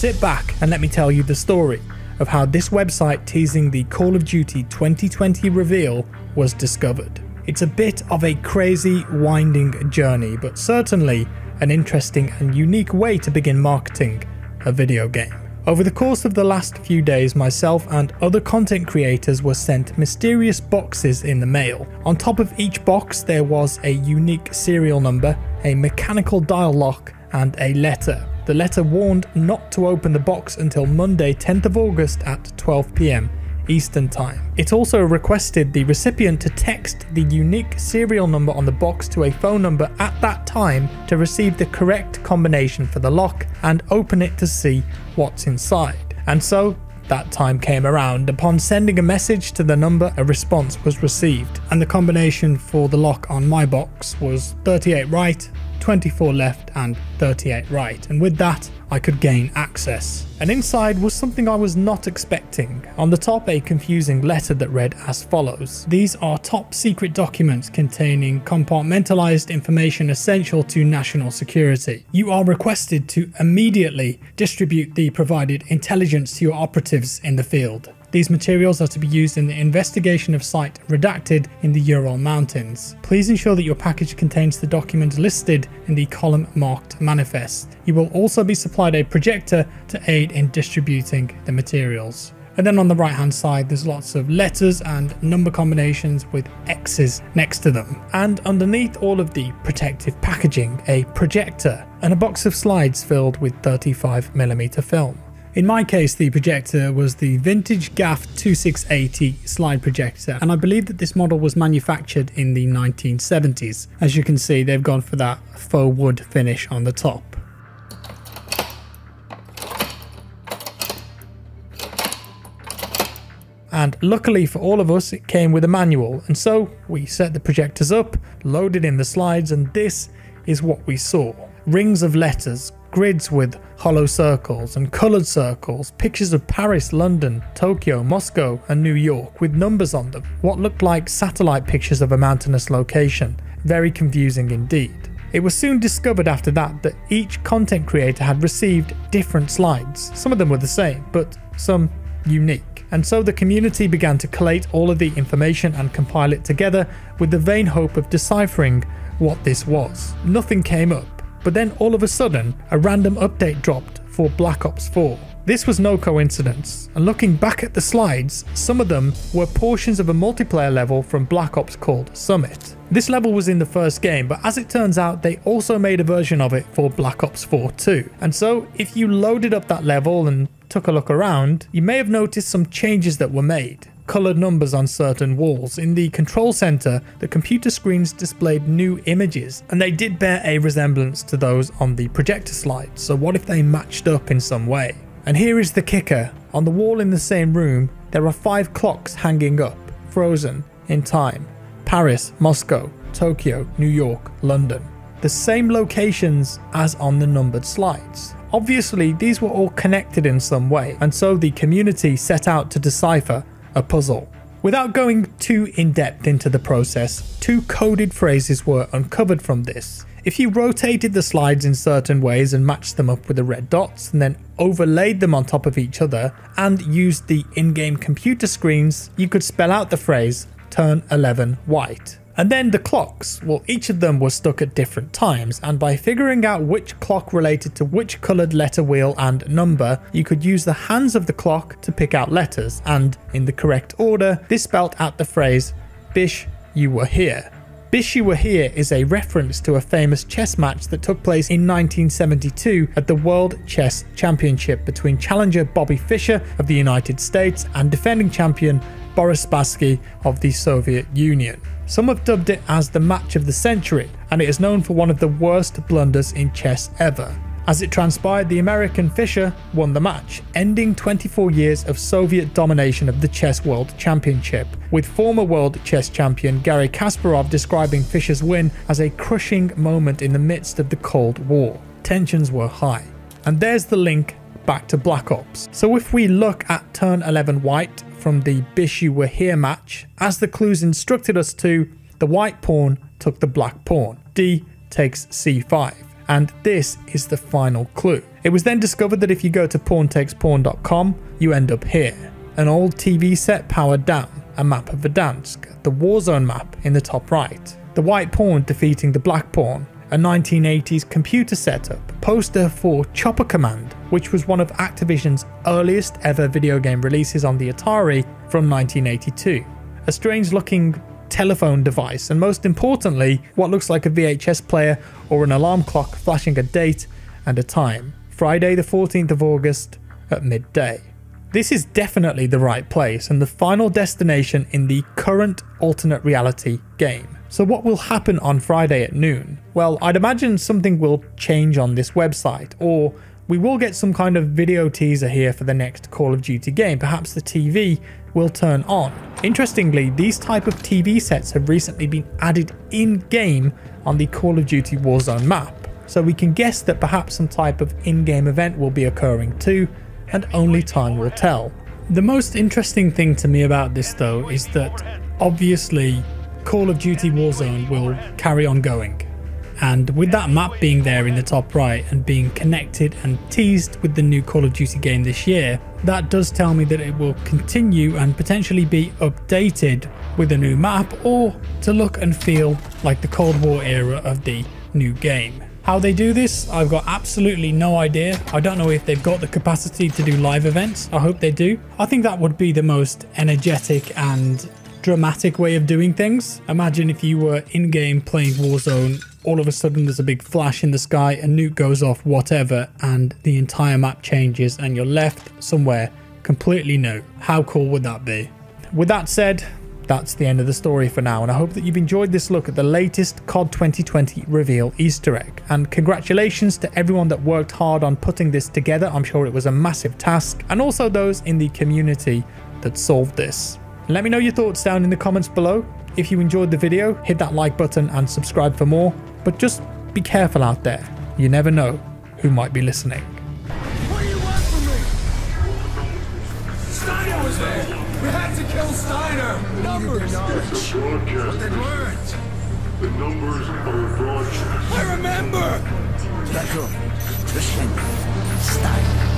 Sit back and let me tell you the story of how this website teasing the Call of Duty 2020 reveal was discovered. It's a bit of a crazy, winding journey, but certainly an interesting and unique way to begin marketing a video game. Over the course of the last few days, myself and other content creators were sent mysterious boxes in the mail. On top of each box there was a unique serial number, a mechanical dial lock, and a letter. The letter warned not to open the box until Monday 10th of August at 12 PM Eastern Time. It also requested the recipient to text the unique serial number on the box to a phone number at that time to receive the correct combination for the lock and open it to see what's inside. And so that time came around. Upon sending a message to the number, a response was received, and the combination for the lock on my box was 38 right, 24 left and 38 right, and with that I could gain access. And inside was something I was not expecting. On the top, a confusing letter that read as follows: "These are top secret documents containing compartmentalized information essential to national security. You are requested to immediately distribute the provided intelligence to your operatives in the field. These materials are to be used in the investigation of site redacted in the Ural Mountains. Please ensure that your package contains the document listed in the column marked manifest. You will also be supplied a projector to aid in distributing the materials." And then on the right hand side there's lots of letters and number combinations with X's next to them. And underneath all of the protective packaging, a projector and a box of slides filled with 35mm film. In my case, the projector was the vintage GAF 2680 slide projector, and I believe that this model was manufactured in the 1970s. As you can see, they've gone for that faux wood finish on the top. And luckily for all of us, it came with a manual, and so we set the projectors up, loaded in the slides, and this is what we saw. Rings of letters, grids with hollow circles and coloured circles, pictures of Paris, London, Tokyo, Moscow and New York with numbers on them, what looked like satellite pictures of a mountainous location. Very confusing indeed. It was soon discovered after that each content creator had received different slides. Some of them were the same, but some unique. And so the community began to collate all of the information and compile it together with the vain hope of deciphering what this was. Nothing came up. But then all of a sudden, a random update dropped for Black Ops 4. This was no coincidence, and looking back at the slides, some of them were portions of a multiplayer level from Black Ops called Summit. This level was in the first game, but as it turns out, they also made a version of it for Black Ops 4 too. And so, if you loaded up that level and took a look around, you may have noticed some changes that were made. Coloured numbers on certain walls. In the control center, the computer screens displayed new images, and they did bear a resemblance to those on the projector slides. So what if they matched up in some way? And here is the kicker. On the wall in the same room, there are 5 clocks hanging up, frozen in time. Paris, Moscow, Tokyo, New York, London. The same locations as on the numbered slides. Obviously, these were all connected in some way, and so the community set out to decipher a puzzle. Without going too in-depth into the process, 2 coded phrases were uncovered from this. If you rotated the slides in certain ways and matched them up with the red dots and then overlaid them on top of each other and used the in-game computer screens, you could spell out the phrase "turn 11 white." And then the clocks, well, each of them was stuck at different times, and by figuring out which clock related to which coloured letter wheel and number, you could use the hands of the clock to pick out letters, and in the correct order, this spelt out the phrase "Bish, you were here." Bish, you were here is a reference to a famous chess match that took place in 1972 at the World Chess Championship between challenger Bobby Fischer of the United States and defending champion Boris Spassky of the Soviet Union. Some have dubbed it as the match of the century, and it is known for one of the worst blunders in chess ever. As it transpired, the American Fischer won the match, ending 24 years of Soviet domination of the Chess World Championship, with former world chess champion Garry Kasparov describing Fischer's win as a crushing moment in the midst of the Cold War. Tensions were high. And there's the link back to Black Ops. So if we look at turn 11 white from the Bish you were here match, as the clues instructed us to, the white pawn took the black pawn. D takes c5. And this is the final clue. It was then discovered that if you go to porntakesporn.com, you end up here. An old TV set powered down, a map of Verdansk, the Warzone map in the top right, the white pawn defeating the black pawn, a 1980s computer setup, poster for Chopper Command, which was one of Activision's earliest ever video game releases on the Atari from 1982, a strange looking telephone device, and most importantly, what looks like a VHS player or an alarm clock flashing a date and a time, Friday the 14th of August at midday. This is definitely the right place and the final destination in the current alternate reality game. So what will happen on Friday at noon? Well, I'd imagine something will change on this website, or we will get some kind of video teaser here for the next Call of Duty game. Perhaps the TV will turn on. Interestingly, these type of TV sets have recently been added in-game on the Call of Duty Warzone map. So we can guess that perhaps some type of in-game event will be occurring too, and only time will tell. The most interesting thing to me about this though is that obviously Call of Duty Warzone will carry on going. And with that map being there in the top right and being connected and teased with the new Call of Duty game this year, that does tell me that it will continue and potentially be updated with a new map, or to look and feel like the Cold War era of the new game. How they do this, I've got absolutely no idea. I don't know if they've got the capacity to do live events. I hope they do. I think that would be the most energetic and dramatic way of doing things. Imagine if you were in-game playing Warzone, all of a sudden there's a big flash in the sky, a nuke goes off, whatever, and the entire map changes and you're left somewhere completely new. How cool would that be? With that said, that's the end of the story for now, and I hope that you've enjoyed this look at the latest COD 2020 reveal Easter egg. And congratulations to everyone that worked hard on putting this together. I'm sure it was a massive task, and also those in the community that solved this. Let me know your thoughts down in the comments below. If you enjoyed the video, hit that like button and subscribe for more, but just be careful out there. You never know who might be listening. What do you want from me? Steiner was there! We had to kill Steiner! Numbers! It's a broadcast. They weren't! The numbers are broadcast. I remember! D'accord. Le Steiner.